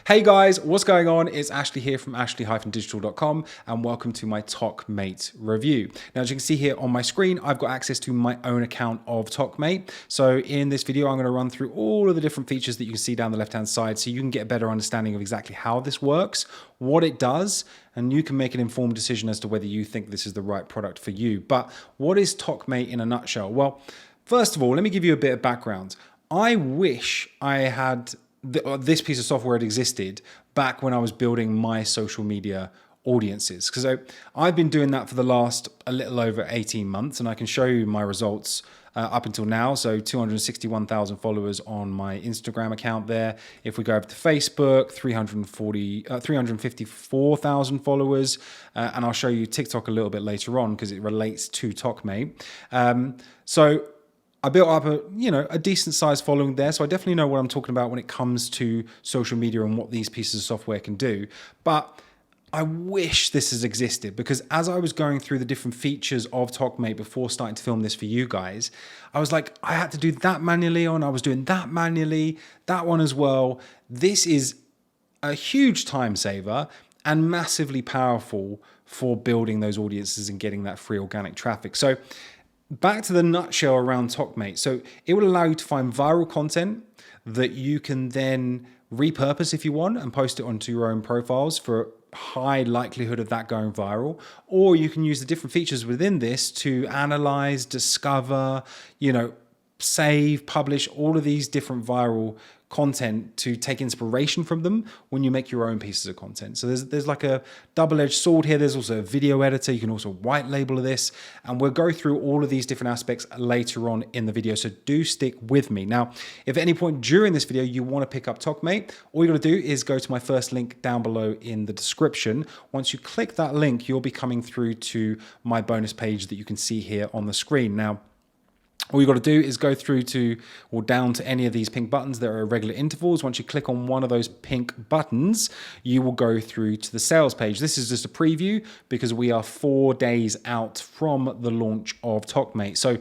Hey guys, what's going on? It's Ashley here from ashley-digital.com and welcome to my TOKmate review. Now, as you can see here on my screen, I've got access to my own account of TOKmate. So in this video, I'm going to run through all of the different features that you can see down the left-hand side so you can get a better understanding of exactly how this works, what it does, and you can make an informed decision as to whether you think this is the right product for you. But what is TOKmate in a nutshell? Well, first of all, let me give you a bit of background. I wish I had this piece of software had existed back when I was building my social media audiences. Because I've been doing that for the last a little over 18 months, and I can show you my results up until now. So 261,000 followers on my Instagram account there. If we go over to Facebook, 354,000 followers. And I'll show you TikTok a little bit later on because it relates to TOKmate. So I built up a decent sized following there. So I definitely know what I'm talking about when it comes to social media and what these pieces of software can do. But I wish this has existed, because as I was going through the different features of TOKmate before starting to film this for you guys, I was like, I had to do that manually and I was doing that manually, that one as well. This is a huge time saver and massively powerful for building those audiences and getting that free organic traffic. So back to the nutshell around TOKmate. So it will allow you to find viral content that you can then repurpose if you want and post it onto your own profiles for high likelihood of that going viral. Or you can use the different features within this to analyze, discover, save, publish all of these different viral content to take inspiration from them when you make your own pieces of content. So there's like a double-edged sword here. There's also a video editor. You can also white label this, and we'll go through all of these different aspects later on in the video. So do stick with me. Now, if at any point during this video you want to pick up TOKmate, all you got to do is go to my first link down below in the description. Once you click that link, you'll be coming through to my bonus page that you can see here on the screen. Now, all you got to do is go through to or down to any of these pink buttons. There are regular intervals. Once you click on one of those pink buttons, you will go through to the sales page. This is just a preview because we are 4 days out from the launch of TOKmate. So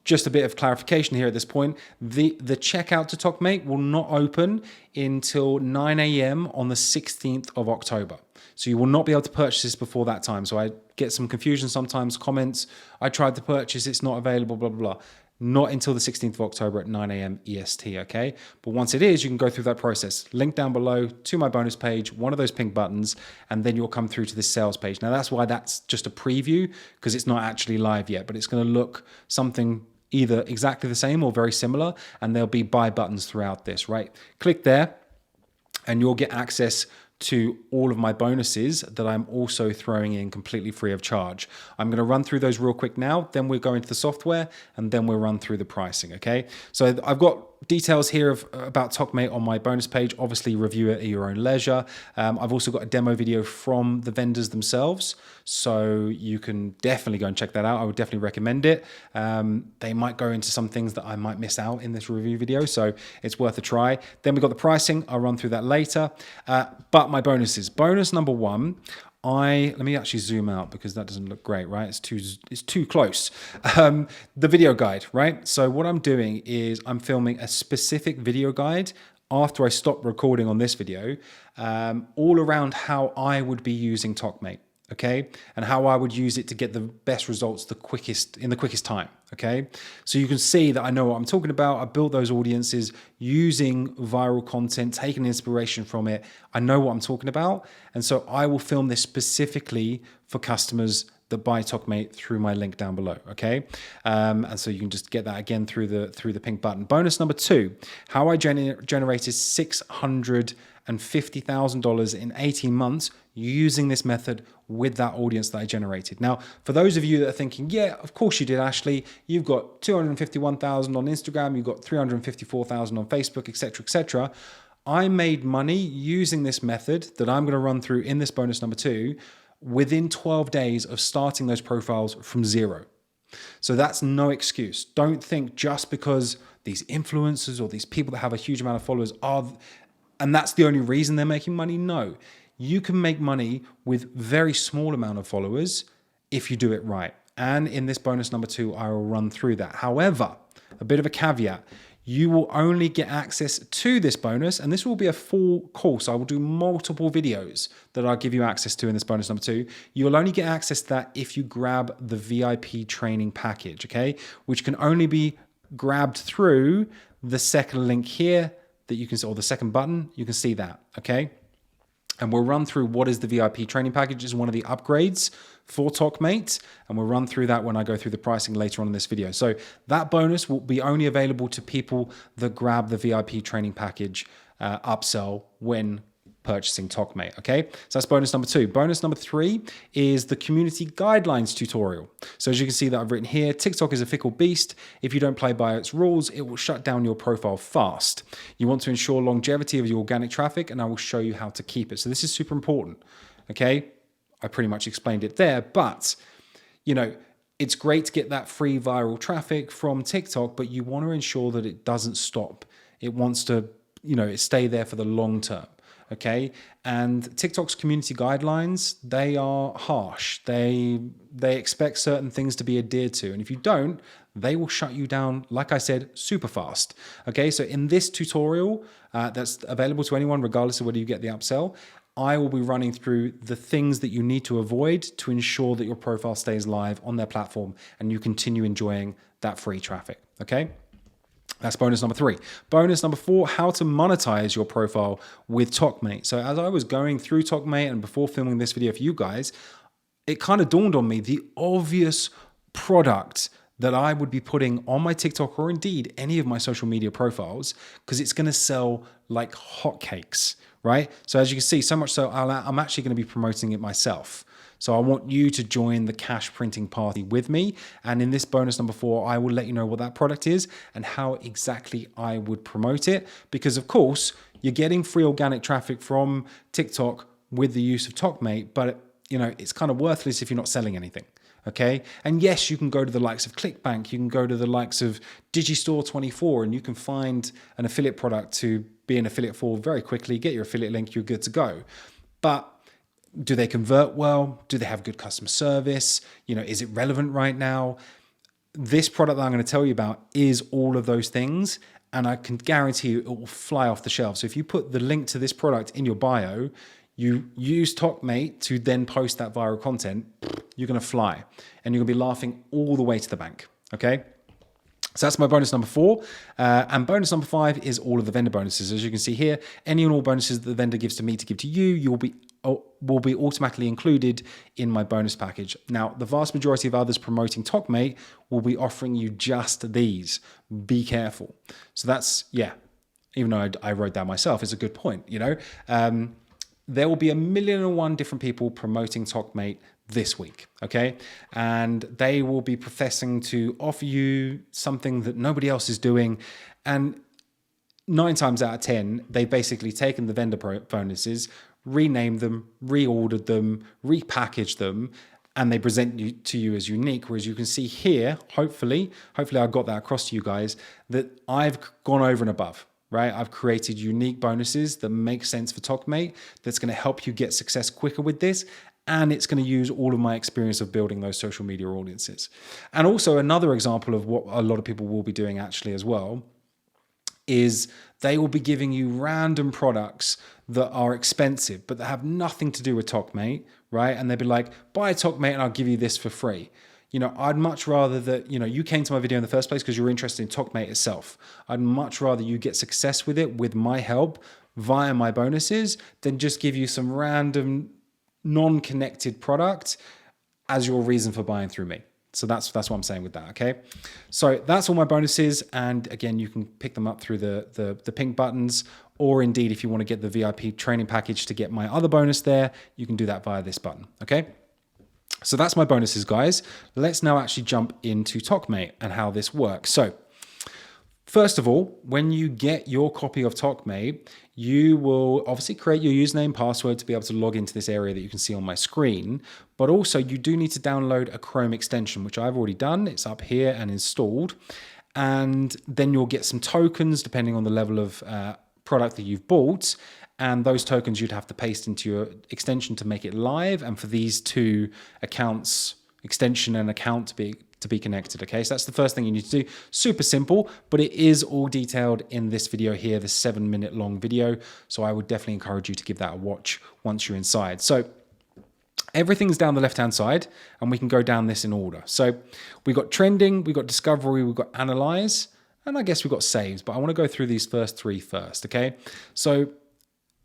just a bit of clarification here at this point. The checkout to TOKmate will not open until 9 a.m. on the 16th of October. So you will not be able to purchase this before that time. So I get some confusion sometimes, comments, I tried to purchase, it's not available, blah, blah, blah. Not until the 16th of October at 9 a.m. EST, okay? But once it is, you can go through that process. Link down below to my bonus page, one of those pink buttons, and then you'll come through to this sales page. Now that's why that's just a preview, because it's not actually live yet, but it's gonna look something either exactly the same or very similar, and there'll be buy buttons throughout this, right? Click there, and you'll get access to all of my bonuses that I'm also throwing in completely free of charge. I'm going to run through those real quick now, then we'll go into the software, and then we'll run through the pricing, okay? So I've got details here about TOKmate on my bonus page. Obviously, review it at your own leisure. I've also got a demo video from the vendors themselves, so you can definitely go and check that out. I would definitely recommend it. They might go into some things that I might miss out in this review video, so it's worth a try. Then we've got the pricing. I'll run through that later. But my bonuses. Bonus number one, let me actually zoom out because that doesn't look great, right? It's too close. The video guide, right? So what I'm doing is I'm filming a specific video guide after I stop recording on this video, all around how I would be using TOKmate, okay? And how I would use it to get the best results in the quickest time, okay? So you can see that I know what I'm talking about. I built those audiences using viral content, taking inspiration from it. I know what I'm talking about. And so I will film this specifically for customers that buy TOKmate through my link down below, okay? And so you can just get that again through the pink button. Bonus number two, how I generated $650,000 in 18 months using this method with that audience that I generated. Now, for those of you that are thinking, yeah, of course you did, Ashley, you've got 251,000 on Instagram, you've got 354,000 on Facebook, etc., etc. I made money using this method that I'm going to run through in this bonus number two within 12 days of starting those profiles from zero. So that's no excuse. Don't think just because these influencers or these people that have a huge amount of followers and that's the only reason they're making money. No, you can make money with very small amount of followers if you do it right. And in this bonus number two, I will run through that. However, a bit of a caveat, you will only get access to this bonus, and this will be a full course. I will do multiple videos that I'll give you access to in this bonus number 2. You'll only get access to that if you grab the VIP training package, okay? Which can only be grabbed through the second link here that you can see, or the second button, you can see that, okay? And we'll run through what is the VIP training package. It's one of the upgrades for TOKmate, and we'll run through that when I go through the pricing later on in this video. So that bonus will be only available to people that grab the VIP training package upsell when purchasing TOKmate, okay? So that's bonus number 2. Bonus number 3 is the community guidelines tutorial. So as you can see that I've written here, TikTok is a fickle beast. If you don't play by its rules, it will shut down your profile fast. You want to ensure longevity of your organic traffic, and I will show you how to keep it. So this is super important, okay? I pretty much explained it there, but you know, it's great to get that free viral traffic from TikTok, but you want to ensure that it doesn't stop. It wants to, you know, stay there for the long term. Okay, and TikTok's community guidelines, they are harsh. They expect certain things to be adhered to, and if you don't, they will shut you down, like I said, super fast. Okay, so in this tutorial that's available to anyone, regardless of whether you get the upsell, I will be running through the things that you need to avoid to ensure that your profile stays live on their platform and you continue enjoying that free traffic. Okay. That's bonus number 3. Bonus number 4, how to monetize your profile with TOKmate. So as I was going through TOKmate and before filming this video for you guys, it kind of dawned on me the obvious product that I would be putting on my TikTok or indeed any of my social media profiles, because it's going to sell like hotcakes, right? So as you can see, so much so I'm actually going to be promoting it myself. So I want you to join the cash printing party with me. And in this bonus number 4, I will let you know what that product is and how exactly I would promote it. Because of course, you're getting free organic traffic from TikTok with the use of TOKmate, but you know, it's kind of worthless if you're not selling anything. Okay. And yes, you can go to the likes of ClickBank, you can go to the likes of Digistore24, and you can find an affiliate product to be an affiliate for very quickly, get your affiliate link, you're good to go. But do they convert well? Do they have good customer service? You know, is it relevant right now? This product that I'm going to tell you about is all of those things, and I can guarantee you it will fly off the shelf. So if you put the link to this product in your bio, you use TOKmate to then post that viral content, you're going to fly and you're going to be laughing all the way to the bank. Okay. So that's my bonus number 4. And bonus number 5 is all of the vendor bonuses. As you can see here, any and all bonuses that the vendor gives to me to give to you, will be automatically included in my bonus package. Now, the vast majority of others promoting TOKmate will be offering you just these. Be careful. So that's, yeah, even though I wrote that myself, it's a good point, you know. There will be 1,000,001 different people promoting TOKmate this week, okay? And they will be professing to offer you something that nobody else is doing. And 9 times out of 10, they've basically taken the vendor bonuses, renamed them, reordered them, repackaged them, and they present to you as unique. Whereas you can see here, hopefully I got that across to you guys, that I've gone over and above. Right? I've created unique bonuses that make sense for TOKmate, that's going to help you get success quicker with this. And it's going to use all of my experience of building those social media audiences. And also another example of what a lot of people will be doing actually as well is they will be giving you random products that are expensive, but that have nothing to do with TOKmate, right? And they'll be like, buy TOKmate and I'll give you this for free. You know, I'd much rather that, you know, you came to my video in the first place because you're interested in TOKmate itself. I'd much rather you get success with it with my help via my bonuses than just give you some random non-connected product as your reason for buying through me. So that's what I'm saying with that, okay? So that's all my bonuses. And again, you can pick them up through the pink buttons, or indeed, if you want to get the VIP training package to get my other bonus there, you can do that via this button, okay? So that's my bonuses, guys. Let's now actually jump into TOKmate and how this works. So first of all, when you get your copy of TOKmate, you will obviously create your username, password to be able to log into this area that you can see on my screen. But also you do need to download a Chrome extension, which I've already done. It's up here and installed. And then you'll get some tokens depending on the level of product that you've bought. And those tokens you'd have to paste into your extension to make it live. And for these two accounts, extension and account, to be connected. Okay, so that's the first thing you need to do. Super simple, but it is all detailed in this video here, this 7-minute long video. So I would definitely encourage you to give that a watch once you're inside. So everything's down the left-hand side, and we can go down this in order. So we've got trending, we've got discovery, we've got analyze, and I guess we've got saves, but I want to go through these first three first, okay? So,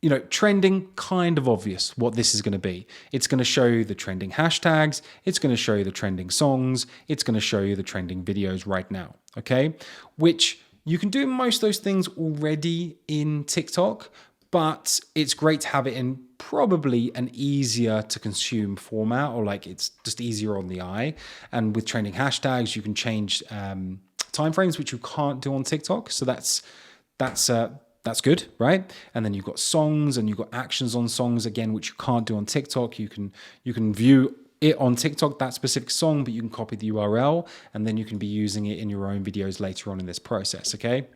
you know, trending, kind of obvious what this is going to be. It's going to show you the trending hashtags. It's going to show you the trending songs. It's going to show you the trending videos right now, okay? Which you can do most of those things already in TikTok, but it's great to have it in probably an easier to consume format, or like it's just easier on the eye. And with trending hashtags, you can change timeframes, which you can't do on TikTok. So that's good, right? And then you've got songs and you've got actions on songs again, which you can't do on TikTok. You can view it on TikTok, that specific song, but you can copy the URL and then you can be using it in your own videos later on in this process, okay?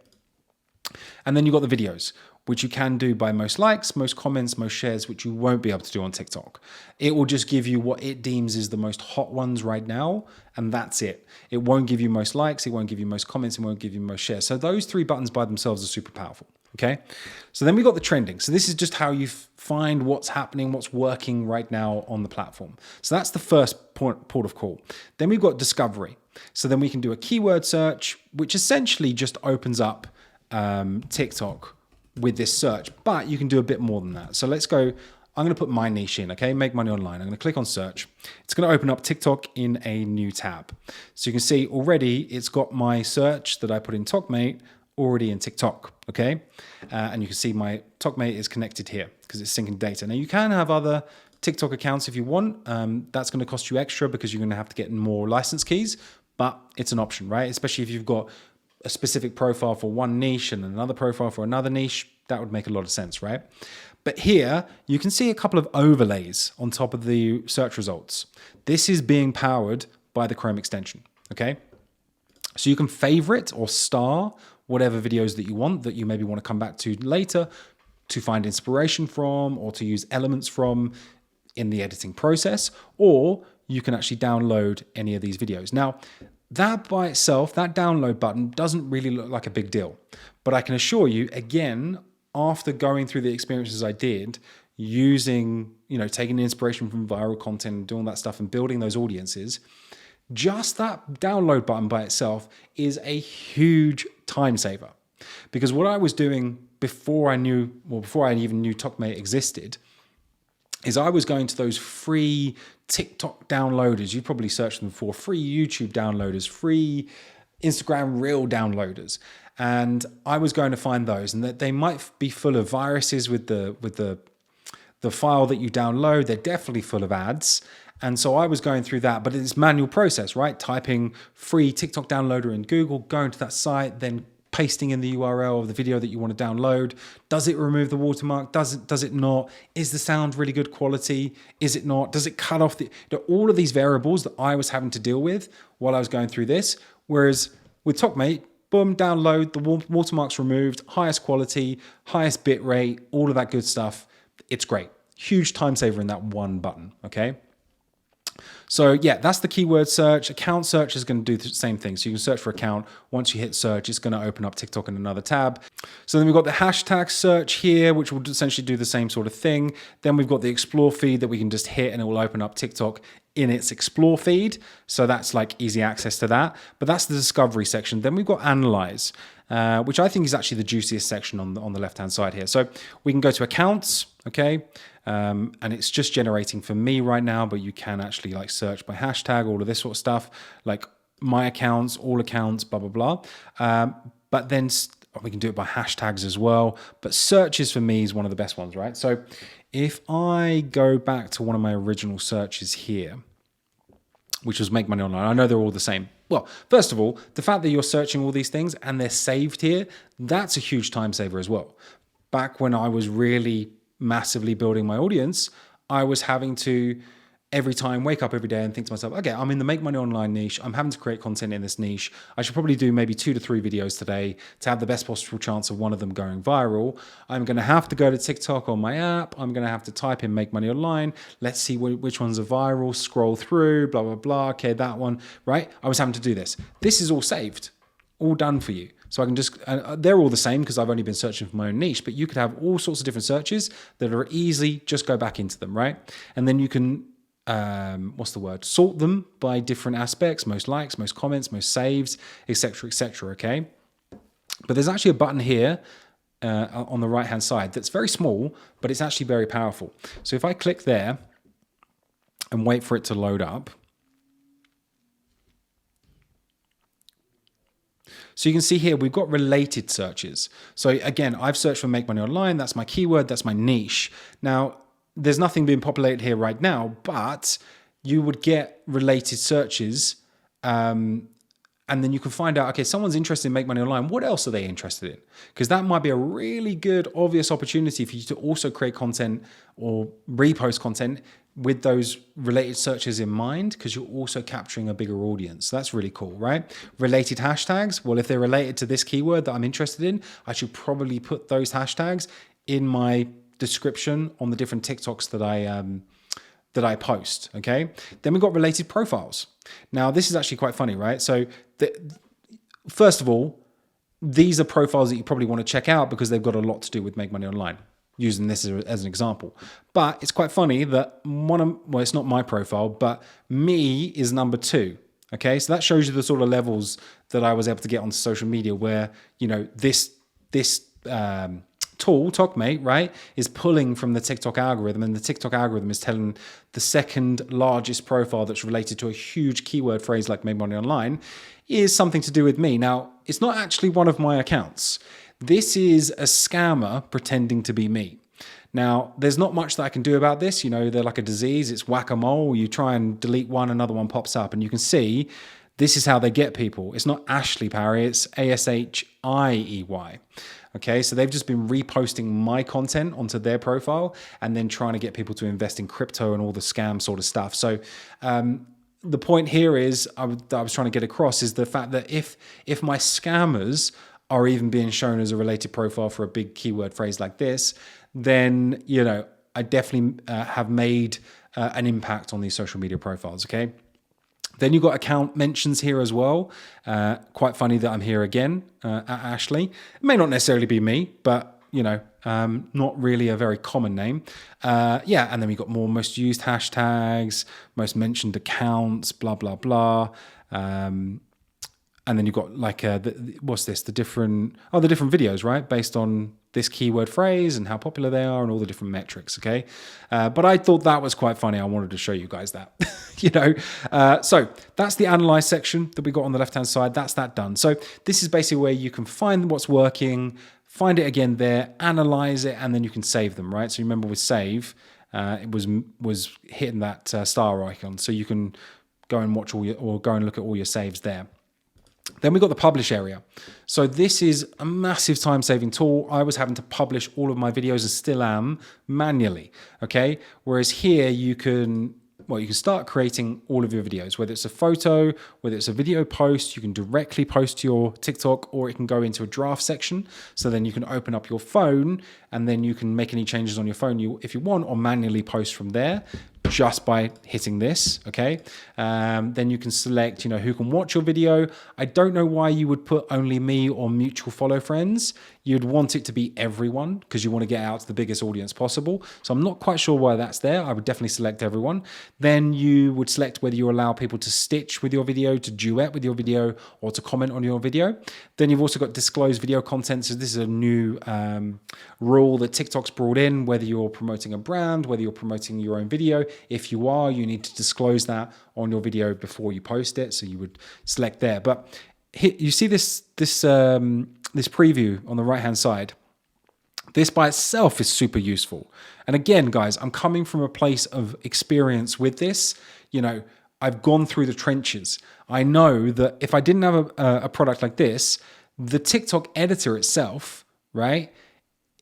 And then you've got the videos, which you can do by most likes, most comments, most shares, which you won't be able to do on TikTok. It will just give you what it deems is the most hot ones right now, and that's it. It won't give you most likes, it won't give you most comments, it won't give you most shares. So those three buttons by themselves are super powerful, okay? So then we've got the trending. So this is just how you find what's happening, what's working right now on the platform. So that's the first port of call. Then we've got discovery. So then we can do a keyword search, which essentially just opens up TikTok with this search, but you can do a bit more than that. So let's go, I'm going to put my niche in, okay? Make money online. I'm going to click on search. It's going to open up TikTok in a new tab. So you can see already it's got my search that I put in TOKmate already in TikTok, okay? And you can see my TOKmate is connected here because it's syncing data. Now you can have other TikTok accounts if you want. That's going to cost you extra because you're going to have to get more license keys, but it's an option, right? Especially if you've got a specific profile for one niche and another profile for another niche, that would make a lot of sense, right? But here you can see a couple of overlays on top of the search results. This is being powered by the Chrome extension, okay? So you can favorite or star whatever videos that you want, that you maybe want to come back to later to find inspiration from or to use elements from in the editing process, or you can actually download any of these videos. Now, that by itself, that download button doesn't really look like a big deal. But I can assure you, again, after going through the experiences I did, using, you know, taking inspiration from viral content, doing that stuff and building those audiences, just that download button by itself is a huge time saver. Because what I was doing before I even knew TOKmate existed, is I was going to those free TikTok downloaders. You'd probably search them for free YouTube downloaders, free Instagram Reel downloaders. And I was going to find those, and that they might be full of viruses with the file that you download. They're definitely full of ads. And so I was going through that, but it's manual process, right? Typing free TikTok downloader in Google, going to that site, then pasting in the URL of the video that you want to download. Does it remove the watermark? Does it not? Is the sound really good quality? Is it not? Does it cut off all of these variables that I was having to deal with while I was going through this? Whereas with TOKmate, boom, download, the watermark's removed, highest quality, highest bit rate, all of that good stuff. It's great. Huge time saver in that one button, okay? So yeah, that's the keyword search. Account search is going to do the same thing. So you can search for account. Once you hit search, it's going to open up TikTok in another tab. So then we've got the hashtag search here, which will essentially do the same sort of thing. Then we've got the explore feed that we can just hit and it will open up TikTok in its explore feed. So that's like easy access to that. But that's the discovery section. Then we've got analyze, which I think is actually the juiciest section on the left-hand side here. So we can go to accounts, okay? And it's just generating for me right now, but you can actually like search by hashtag, all of this sort of stuff, like my accounts, all accounts, blah, blah, blah. But then we can do it by hashtags as well. But searches for me is one of the best ones, right? So if I go back to one of my original searches here, which was make money online, I know they're all the same. Well, first of all, the fact that you're searching all these things and they're saved here, that's a huge time saver as well. Back when I was really massively building my audience, I was having to every time, wake up every day and think to myself, okay, I'm in the make money online niche. I'm having to create content in this niche. I should probably do maybe 2 to 3 videos today to have the best possible chance of one of them going viral. I'm going to have to go to TikTok on my app. I'm going to have to type in make money online. Let's see which ones are viral, scroll through, blah, blah, blah. Okay, that one, right? I was having to do this. This is all saved, all done for you. So I can just, they're all the same because I've only been searching for my own niche, but you could have all sorts of different searches that are easy. Just go back into them, right? And then you can, sort them by different aspects, most likes, most comments, most saves, etc., etc. Okay. But there's actually a button here on the right hand side that's very small, but it's actually very powerful. So if I click there and wait for it to load up, so you can see here, we've got related searches. So again, I've searched for make money online. That's my keyword. That's my niche. Now, there's nothing being populated here right now, but you would get related searches. And then you can find out, okay, someone's interested in make money online. What else are they interested in? Because that might be a really good, obvious opportunity for you to also create content or repost content with those related searches in mind, because you're also capturing a bigger audience. So that's really cool, right? Related hashtags. Well, if they're related to this keyword that I'm interested in, I should probably put those hashtags in my description on the different TikToks that I post. Okay. Then we've got related profiles. Now, this is actually quite funny, right? So first of all, these are profiles that you probably want to check out because they've got a lot to do with make money online, using this as an example. But it's quite funny that it's not my profile, but me is number 2. Okay. So that shows you the sort of levels that I was able to get onto social media where, this tool, TOKmate, right, is pulling from the TikTok algorithm, and the TikTok algorithm is telling the second largest profile that's related to a huge keyword phrase like make money online is something to do with me. Now, it's not actually one of my accounts. This is a scammer pretending to be me. Now, there's not much that I can do about this. They're like a disease. It's whack-a-mole. You try and delete one, another one pops up, and you can see this is how they get people. It's not Ashley Parry, it's ASHIEY. Okay, so they've just been reposting my content onto their profile and then trying to get people to invest in crypto and all the scam sort of stuff. So the point here is I was trying to get across is the fact that if my scammers are even being shown as a related profile for a big keyword phrase like this, then I definitely have made an impact on these social media profiles. Okay. Then you've got account mentions here as well. Quite funny that I'm here again at Ashley. It may not necessarily be me, but, not really a very common name. And then we've got more most used hashtags, most mentioned accounts, blah, blah, blah. And then you've got like, the different videos, right? Based on this keyword phrase and how popular they are and all the different metrics, okay? But I thought that was quite funny. I wanted to show you guys that, So that's the analyze section that we got on the left-hand side. That's that done. So this is basically where you can find what's working, find it again there, analyze it, and then you can save them, right? So remember with save, it was hitting that star icon. So you can go and watch go and look at all your saves there. Then we got the publish area. So this is a massive time-saving tool. I was having to publish all of my videos and still am manually, okay? Whereas here you can start creating all of your videos, whether it's a photo, whether it's a video post, you can directly post to your TikTok, or it can go into a draft section. So then you can open up your phone and then you can make any changes on your phone if you want, or manually post from there just by hitting this, okay? Then you can select, who can watch your video. I don't know why you would put only me or mutual follow friends. You'd want it to be everyone because you want to get out to the biggest audience possible. So I'm not quite sure why that's there. I would definitely select everyone. Then you would select whether you allow people to stitch with your video, to duet with your video, or to comment on your video. Then you've also got disclose video content. So this is a new rule that TikTok's brought in, whether you're promoting a brand, whether you're promoting your own video. If you are, you need to disclose that on your video before you post it. So you would select there. But you see this preview on the right-hand side. This by itself is super useful. And again, guys, I'm coming from a place of experience with this. I've gone through the trenches. I know that if I didn't have a product like this, the TikTok editor itself, right,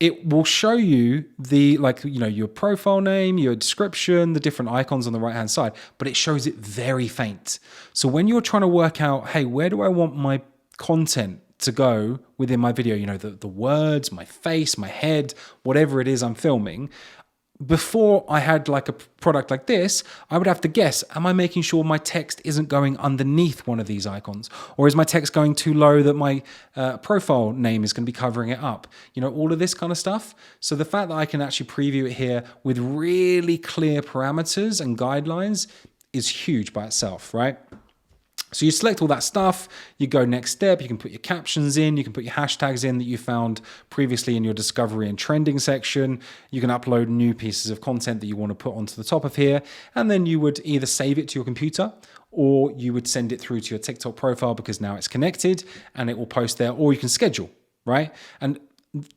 it will show you the, like, you know, your profile name, your description, the different icons on the right hand side, but it shows it very faint. So when you're trying to work out, hey, where do I want my content to go within my video, you know, the words, my face, my head, whatever it is I'm filming, before I had like a product like this, I would have to guess, am I making sure my text isn't going underneath one of these icons? Or is my text going too low that my profile name is going to be covering it up? You know, all of this kind of stuff. So the fact that I can actually preview it here with really clear parameters and guidelines is huge by itself, right? So you select all that stuff, you go next step, you can put your captions in, you can put your hashtags in that you found previously in your discovery and trending section, you can upload new pieces of content that you want to put onto the top of here, and then you would either save it to your computer or you would send it through to your TikTok profile because now it's connected and it will post there, or you can schedule, right? And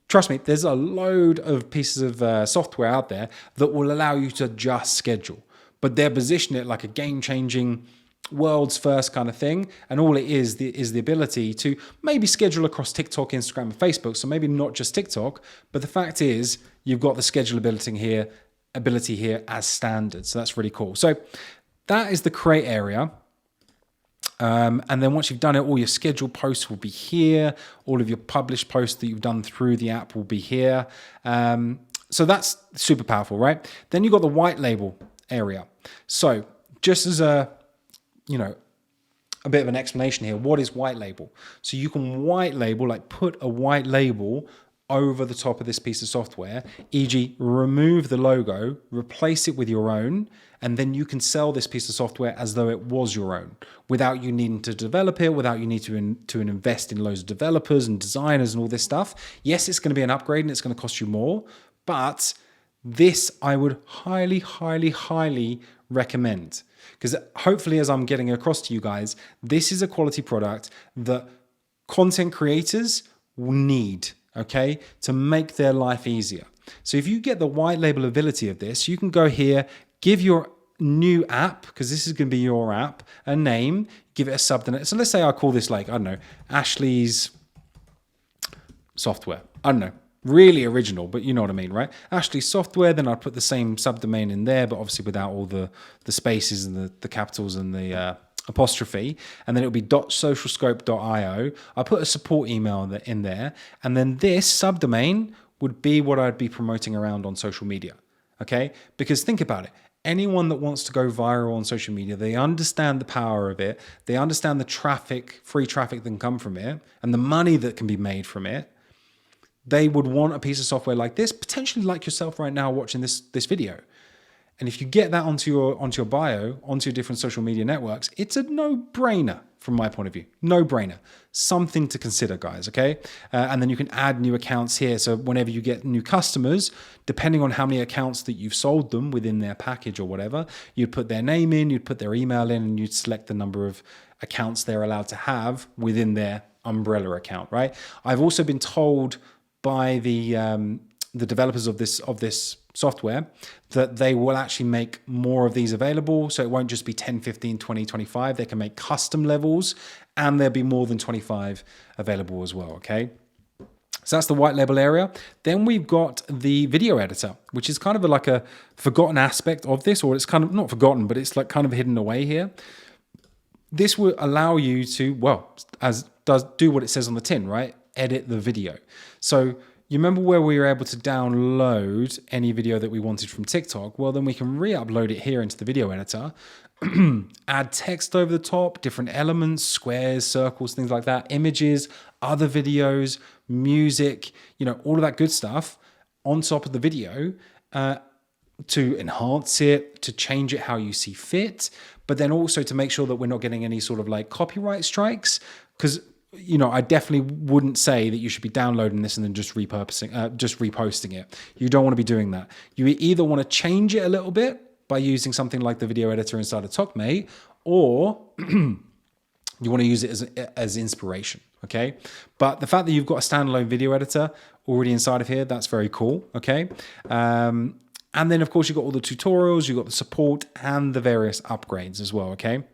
trust me, there's a load of pieces of software out there that will allow you to just schedule, but they're positioning it like a game-changing world's first kind of thing, and all it is the ability to maybe schedule across TikTok, Instagram, and Facebook. So maybe not just TikTok, but the fact is you've got the schedulability here as standard. So that's really cool. So that is the create area. And then once you've done it, all your scheduled posts will be here. All of your published posts that you've done through the app will be here. So that's super powerful, right? Then you've got the white label area. So just as a bit of an explanation here. What is white label? So you can white label, like put a white label over the top of this piece of software, e.g. remove the logo, replace it with your own, and then you can sell this piece of software as though it was your own without you needing to develop it, without you needing to invest in loads of developers and designers and all this stuff. Yes, it's going to be an upgrade and it's going to cost you more, but this I would highly, highly, highly recommend. Because hopefully, as I'm getting across to you guys, this is a quality product that content creators need, okay, to make their life easier. So if you get the white label ability of this, you can go here, give your new app, because this is going to be your app, a name, give it a subdomain. So let's say I call this, like, I don't know, Ashley's software. I don't know. Really original, but you know what I mean, right? Ashley Software, then I'd put the same subdomain in there, but obviously without all the spaces and the capitals and the apostrophe. And then it'll be .socialscope.io. I put a support email in there. And then this subdomain would be what I'd be promoting around on social media, okay? Because think about it. Anyone that wants to go viral on social media, they understand the power of it. They understand the traffic, free traffic that can come from it, and the money that can be made from it. They would want a piece of software like this, potentially like yourself right now watching this video. And if you get that onto your bio, onto your different social media networks, it's a no-brainer from my point of view. No-brainer. Something to consider, guys, okay? And then you can add new accounts here. So whenever you get new customers, depending on how many accounts that you've sold them within their package or whatever, you'd put their name in, you'd put their email in, and you'd select the number of accounts they're allowed to have within their umbrella account, right? I've also been told by the developers of this software that they will actually make more of these available. So it won't just be 10, 15, 20, 25. They can make custom levels, and there'll be more than 25 available as well, okay? So that's the white label area. Then we've got the video editor, which is kind of like a forgotten aspect of this, or it's kind of not forgotten, but it's like kind of hidden away here. This will allow you to, well, do what it says on the tin, right? Edit the video. So you remember where we were able to download any video that we wanted from TikTok? Well, then we can re-upload it here into the video editor, add text over the top, different elements, squares, circles, things like that, images, other videos, music, all of that good stuff on top of the video to enhance it, to change it how you see fit, but then also to make sure that we're not getting any sort of like copyright strikes, because I definitely wouldn't say that you should be downloading this and then just reposting it. You don't want to be doing that. You either want to change it a little bit by using something like the video editor inside of TOKmate, or you want to use it as inspiration, okay? But the fact that you've got a standalone video editor already inside of here, that's very cool, okay? And then, of course, you've got all the tutorials, you've got the support and the various upgrades as well, okay?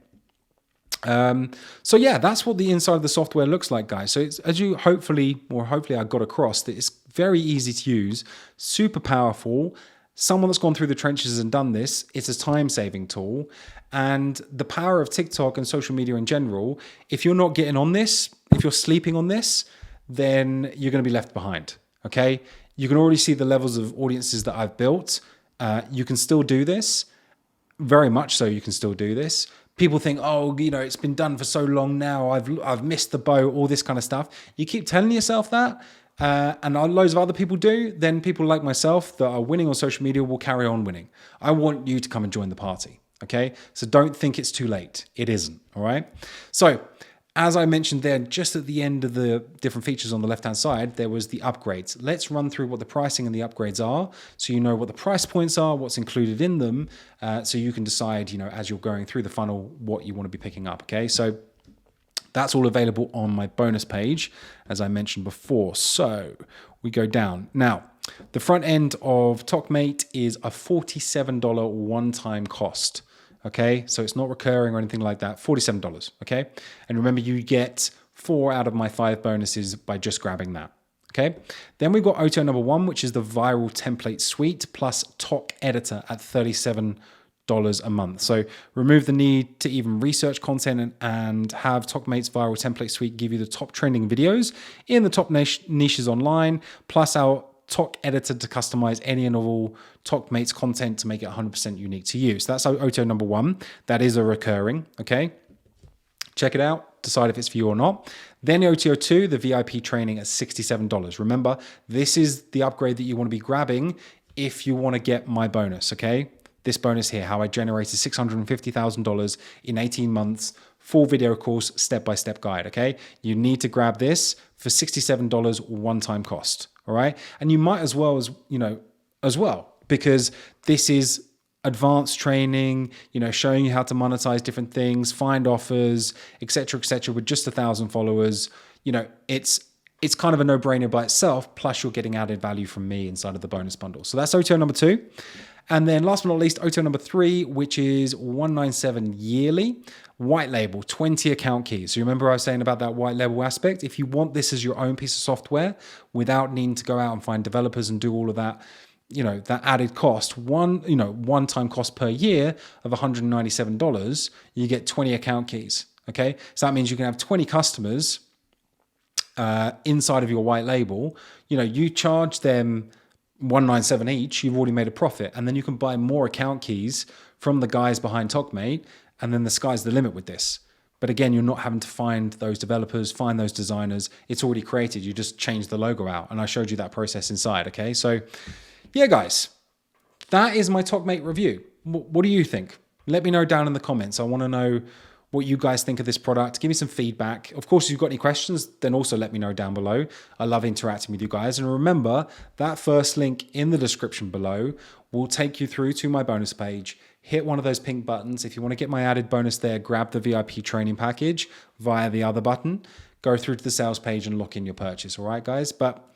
So yeah, that's what the inside of the software looks like, guys. So it's, as you hopefully I got across, that it's very easy to use, super powerful. Someone that's gone through the trenches and done this, it's a time-saving tool. And the power of TikTok and social media in general, if you're not getting on this, if you're sleeping on this, then you're going to be left behind, okay? You can already see the levels of audiences that I've built. You can still do this. Very much so, you can still do this. People think, oh, you know, it's been done for so long now. I've missed the boat, all this kind of stuff. You keep telling yourself that, and loads of other people do, then people like myself that are winning on social media will carry on winning. I want you to come and join the party, okay? So don't think it's too late. It isn't, all right? So as I mentioned there, just at the end of the different features on the left-hand side, there was the upgrades. Let's run through what the pricing and the upgrades are, so you know what the price points are, what's included in them, so you can decide, you know, as you're going through the funnel, what you want to be picking up, okay? So that's all available on my bonus page, as I mentioned before. So we go down. Now, the front end of TOKmate is a $47 one-time cost. Okay, so it's not recurring or anything like that. $47, okay? And remember, you get 4 out of my 5 bonuses by just grabbing that, okay? Then we've got OTO number 1, which is the viral template suite plus Tok editor at $37 a month. So remove the need to even research content and have TOKmate's viral template suite give you the top trending videos in the top niches online, plus our Tok editor to customize any and all TOKmate's content to make it 100% unique to you. So that's OTO number 1. That is a recurring, okay? Check it out, decide if it's for you or not. Then OTO 2, the VIP training at $67. Remember, this is the upgrade that you want to be grabbing if you want to get my bonus, okay? This bonus here, how I generated $650,000 in 18 months, full video course, step-by-step guide, okay? You need to grab this for $67 one-time cost, all right? And you might as well, because this is advanced training, you know, showing you how to monetize different things, find offers, etc., with just 1,000 followers. You know, it's kind of a no-brainer by itself, plus you're getting added value from me inside of the bonus bundle. So that's OTO number 2. And then last but not least, OTO number 3, which is $197 yearly, Whitelabel, 20 account keys. So remember I was saying about that Whitelabel aspect? If you want this as your own piece of software without needing to go out and find developers and do all of that, you know, that added cost, one-time cost per year of $197, you get 20 account keys, okay? So that means you can have 20 customers inside of your Whitelabel. You know, you charge them $197 each, you've already made a profit, and then you can buy more account keys from the guys behind TOKmate, and then the sky's the limit with this. But again, you're not having to find those developers, find those designers. It's already created. You just change the logo out, and I showed you that process inside, okay? So yeah, guys, that is my TOKmate review. What do you think? Let me know down in the comments. I want to know what you guys think of this product. Give me some feedback. Of course, if you've got any questions, then also let me know down below. I love interacting with you guys. And remember, that first link in the description below will take you through to my bonus page. Hit one of those pink buttons. If you want to get my added bonus there, grab the VIP training package via the other button. Go through to the sales page and lock in your purchase. All right, guys? But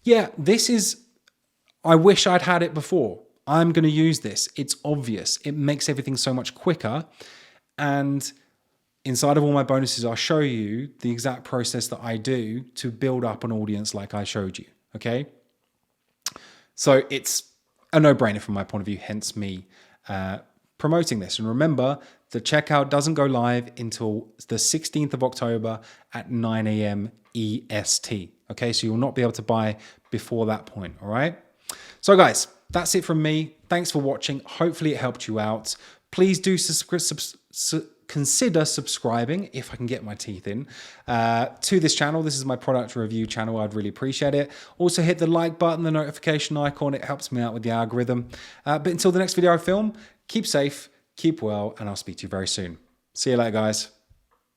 yeah, I wish I'd had it before. I'm going to use this. It's obvious. It makes everything so much quicker. And inside of all my bonuses, I'll show you the exact process that I do to build up an audience like I showed you, okay? So it's a no-brainer from my point of view, hence me promoting this. And remember, the checkout doesn't go live until the 16th of October at 9 a.m. EST, okay? So you'll not be able to buy before that point, all right? So guys, that's it from me. Thanks for watching. Hopefully it helped you out. Please do consider subscribing, if I can get my teeth in, to this channel. This is my product review channel. I'd really appreciate it. Also hit the like button, the notification icon. It helps me out with the algorithm. But until the next video I film, keep safe, keep well, and I'll speak to you very soon. See you later, guys.